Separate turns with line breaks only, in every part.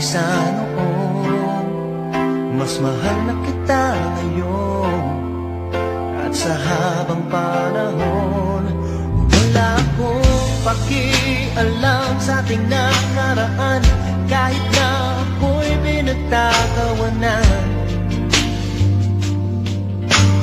umpisa noon, mas mahal na kita ngayon. At sa habang panahon, wala akong pakialam sa ating nakaraan, kahit na ako'y pinagtatawanan.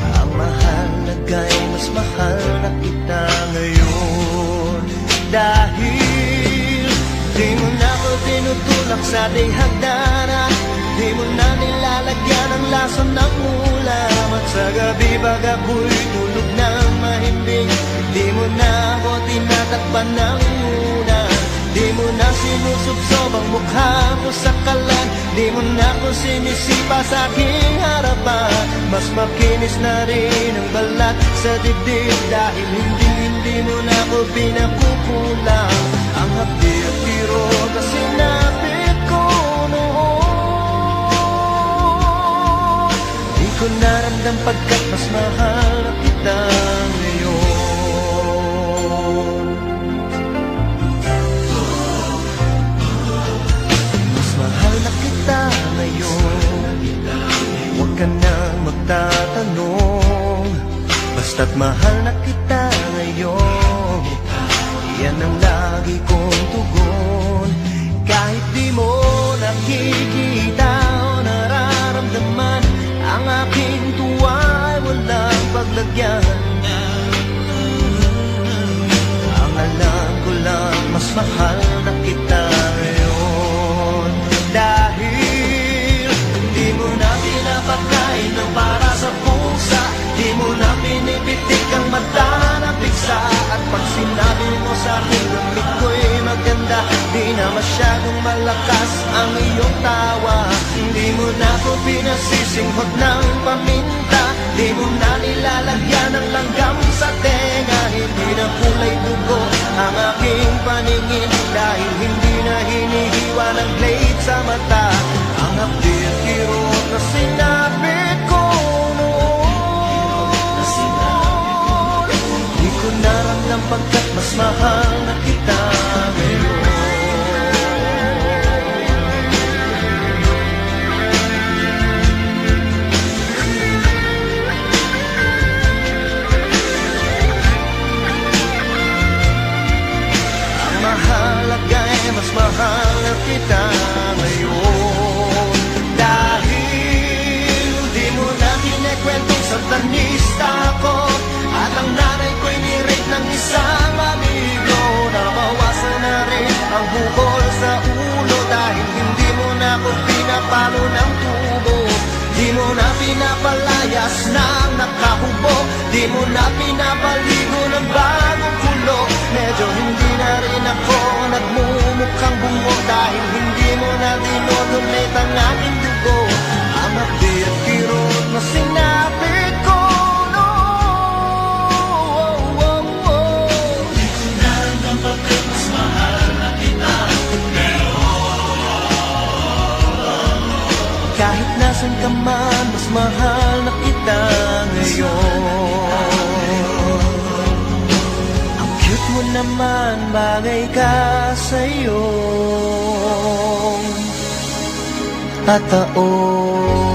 Ang mahalaga'y mas mahal na kita ngayon. Dahil di mo na ako tinutulak sa ating hagdanan, di mo na nilalagyan ang lason ng ulam. At sa gabi pag ako'y tulog ng mahimbing, di mo na ako tinatakpan ng unan. Di mo na sinusubsob ang mukha ko sa kalan, di mo na ako sinisipa sa aking harapan. Mas makinis na rin ang balat sa dibdib, dahil hindi mo na ako pinakukulang. Ang hapdi at biro na sinapit ko noon, di ko naramdam pagkat mas mahal na kita ngayon. Mas mahal na kita ngayon, huwag ka nang magtatanong, basta't mahal na kita ngayon. Yan ang lagi kong tugon, kahit di mo nakikita o nararamdaman. Ang aking tuwa ay walang paglagyan. Ang alam ko lang, mas mahal na kita ngayon. Dahil di mo na pinapakain ng para sa pusa, di mo na pinipitik ang mata ng piksa. At pag sinabi mo sa akin gamit ko'y maganda, di na masyadong malakas ang iyong tawa. Di mo na ako pinasisinghot ng paminta, di mo na nilalagyan ng langgam sa tenga. Hindi na kulay dugo ang aking paningin, dahil hindi na hinihiwa ng blade sa mata. Ang hapdi at kirot na sinapit ko noon, di ko naramdam pagkat mas mahal na kita ngayon. Mas mahal na kita ngayon. Dahil di mo na kinikwentong satanista ako, at ang nanay ko'y nirate ng isang amigo. Nabawasan na rin ang bukol sa ulo, dahil hindi mo na ako pinapalo ng tubo. Di mo na pinapalayas ng nakahubo, di mo na pinapaligo ng bagong kulo. Medyo hindi na rin ako nagmumukhang bungo, dahil hindi mo na dinodonate ang aking dugo. Ang hapdi at kirot na sinapit ko noon, di ko na napagkat mas mahal na kita ngayon. Kahit nasan ka man, mas mahal na kita ngayon. Mo naman, bagay ka sa'yo at taon.